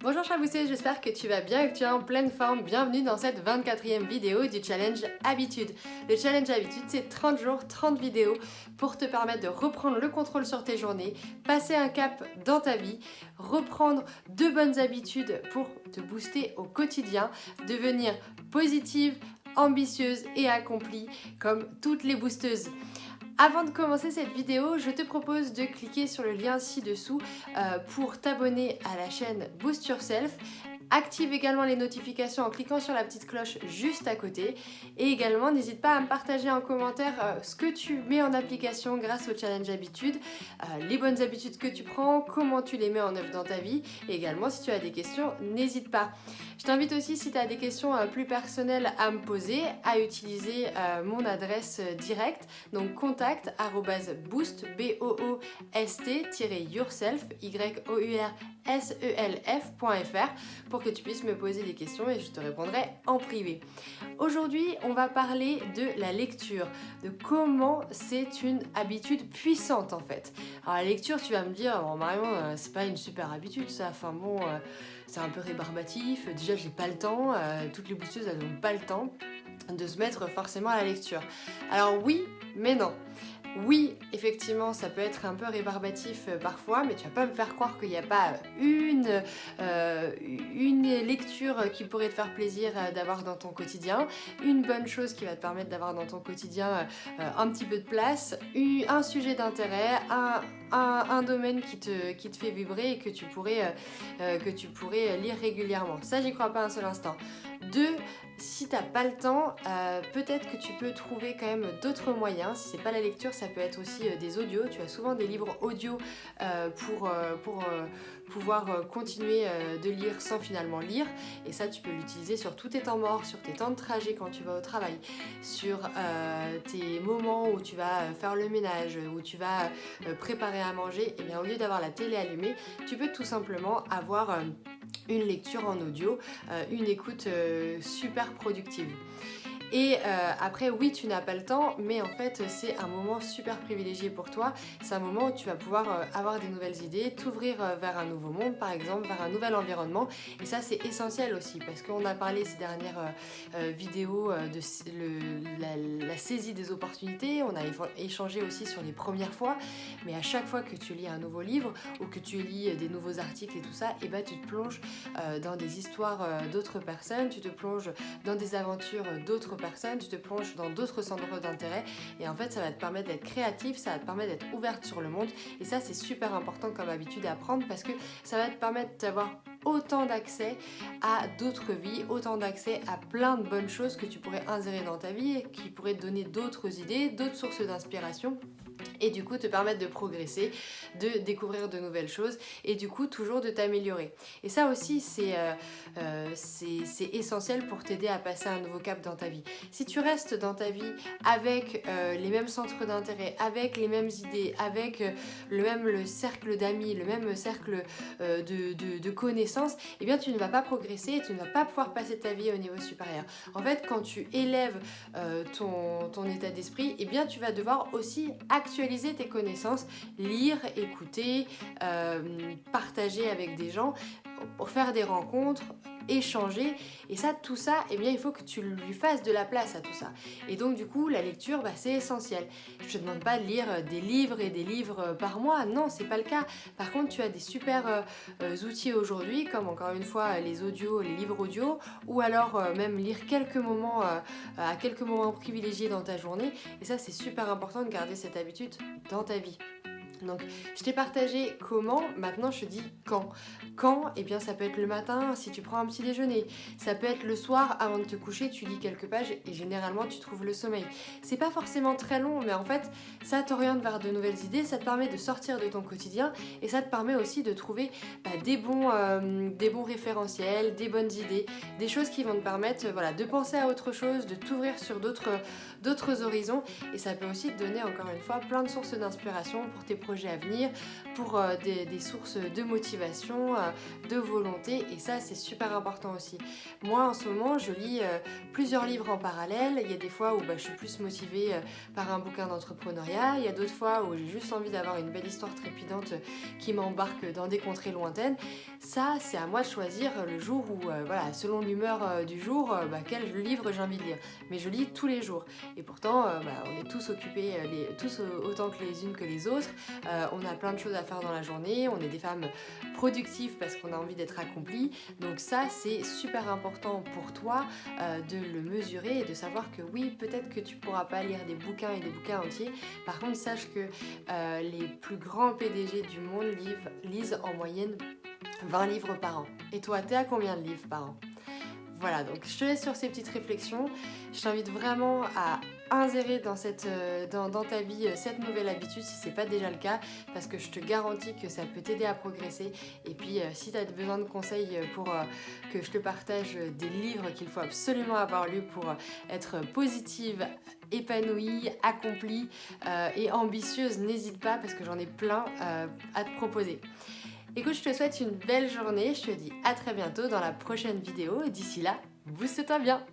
Bonjour Chabousset, j'espère que tu vas bien et que tu es en pleine forme. Bienvenue dans cette 24e vidéo du Challenge Habitude. Le Challenge Habitude, c'est 30 jours, 30 vidéos pour te permettre de reprendre le contrôle sur tes journées, passer un cap dans ta vie, reprendre de bonnes habitudes pour te booster au quotidien, devenir positive, ambitieuse et accomplie comme toutes les boosteuses. Avant de commencer cette vidéo, je te propose de cliquer sur le lien ci-dessous pour t'abonner à la chaîne Boost Yourself. Active également les notifications en cliquant sur la petite cloche juste à côté. Et également, n'hésite pas à me partager en commentaire ce que tu mets en application grâce au Challenge Habitude, les bonnes habitudes que tu prends, comment tu les mets en œuvre dans ta vie. Et également, si tu as des questions, n'hésite pas. Je t'invite aussi, si tu as des questions plus personnelles à me poser, à utiliser mon adresse directe, donc contact@boost, yourself, yourself.fr pour que tu puisses me poser des questions et je te répondrai en privé. Aujourd'hui, on va parler de la lecture, de comment c'est une habitude puissante en fait. Alors la lecture, tu vas me dire, bon Marion, c'est pas une super habitude ça, enfin bon, c'est un peu rébarbatif, déjà j'ai pas le temps, toutes les boosteuses elles n'ont pas le temps de se mettre forcément à la lecture. Alors oui, mais non. Oui, effectivement, ça peut être un peu rébarbatif parfois, mais tu vas pas me faire croire qu'il n'y a pas une lecture qui pourrait te faire plaisir d'avoir dans ton quotidien, une bonne chose qui va te permettre d'avoir dans ton quotidien un petit peu de place, un sujet d'intérêt, un domaine qui te fait vibrer et que tu pourrais lire régulièrement. Ça, j'y crois pas un seul instant. Deux, si t'as pas le temps, peut-être que tu peux trouver quand même d'autres moyens. Si c'est pas la lecture, ça peut être aussi des audios. Tu as souvent des livres audio pour pouvoir continuer de lire sans finalement lire. Et ça, tu peux l'utiliser sur tous tes temps morts, sur tes temps de trajet quand tu vas au travail, sur tes moments où tu vas faire le ménage, où tu vas préparer à manger. Et bien au lieu d'avoir la télé allumée, tu peux tout simplement avoir une lecture en audio, une écoute super productive. Et après, oui, tu n'as pas le temps, mais en fait, c'est un moment super privilégié pour toi. C'est un moment où tu vas pouvoir avoir des nouvelles idées, t'ouvrir vers un nouveau monde, par exemple, vers un nouvel environnement. Et ça, c'est essentiel aussi, parce qu'on a parlé ces dernières vidéos de la saisie des opportunités. On a échangé aussi sur les premières fois. Mais à chaque fois que tu lis un nouveau livre ou que tu lis des nouveaux articles et tout ça, et ben, tu te plonges dans des histoires d'autres personnes, tu te plonges dans des aventures d'autres personnes, tu te plonges dans d'autres centres d'intérêt et en fait ça va te permettre d'être créatif, ça va te permettre d'être ouverte sur le monde et ça c'est super important comme habitude à prendre parce que ça va te permettre d'avoir autant d'accès à d'autres vies, autant d'accès à plein de bonnes choses que tu pourrais insérer dans ta vie et qui pourraient te donner d'autres idées, d'autres sources d'inspiration et du coup te permettre de progresser, de découvrir de nouvelles choses et du coup toujours de t'améliorer. Et ça aussi c'est essentiel pour t'aider à passer un nouveau cap dans ta vie. Si tu restes dans ta vie avec les mêmes centres d'intérêt, avec les mêmes idées, avec le cercle d'amis, le même cercle de connaissances, eh bien tu ne vas pas progresser et tu ne vas pas pouvoir passer ta vie au niveau supérieur. En fait, quand tu élèves ton état d'esprit, eh bien tu vas devoir aussi actualiser tes connaissances, lire, écouter, partager avec des gens, pour faire des rencontres, échanger et ça, tout ça, eh bien il faut que tu lui fasses de la place à tout ça. Et donc du coup, la lecture, c'est essentiel. Je te demande pas de lire des livres et des livres par mois, non, c'est pas le cas. Par contre, tu as des super outils aujourd'hui, comme encore une fois les audios, les livres audio, ou alors même lire quelques moments à quelques moments privilégiés dans ta journée. Et ça, c'est super important de garder cette habitude dans ta vie. Donc je t'ai partagé comment, maintenant je te dis quand. Quand, eh bien ça peut être le matin si tu prends un petit déjeuner, ça peut être le soir avant de te coucher, tu lis quelques pages et généralement tu trouves le sommeil. C'est pas forcément très long mais en fait ça t'oriente vers de nouvelles idées, ça te permet de sortir de ton quotidien et ça te permet aussi de trouver des bons référentiels, des bonnes idées, des choses qui vont te permettre de penser à autre chose, de t'ouvrir sur d'autres horizons et ça peut aussi te donner encore une fois plein de sources d'inspiration pour tes projets à venir, pour des sources de motivation, de volonté, et ça c'est super important aussi. Moi en ce moment je lis plusieurs livres en parallèle. Il y a des fois où je suis plus motivée par un bouquin d'entrepreneuriat, il y a d'autres fois où j'ai juste envie d'avoir une belle histoire trépidante qui m'embarque dans des contrées lointaines. Ça c'est à moi de choisir le jour où, voilà, selon l'humeur du jour, quel livre j'ai envie de lire. Mais je lis tous les jours, et pourtant on est tous occupés, tous autant que les unes que les autres. On a plein de choses à faire dans la journée, on est des femmes productives parce qu'on a envie d'être accomplies. Donc ça c'est super important pour toi de le mesurer et de savoir que oui, peut-être que tu pourras pas lire des bouquins et des bouquins entiers. Par contre, sache que les plus grands PDG du monde lisent en moyenne 20 livres par an. Et toi, t'es à combien de livres par an? Voilà, donc je te laisse sur ces petites réflexions. Je t'invite vraiment à insérer dans ta vie cette nouvelle habitude si c'est pas déjà le cas, parce que je te garantis que ça peut t'aider à progresser. Et puis si tu as besoin de conseils pour que je te partage des livres qu'il faut absolument avoir lus pour être positive, épanouie, accomplie et ambitieuse, n'hésite pas, parce que j'en ai plein à te proposer. Écoute, je te souhaite une belle journée, je te dis à très bientôt dans la prochaine vidéo, et d'ici là, booste-toi bien!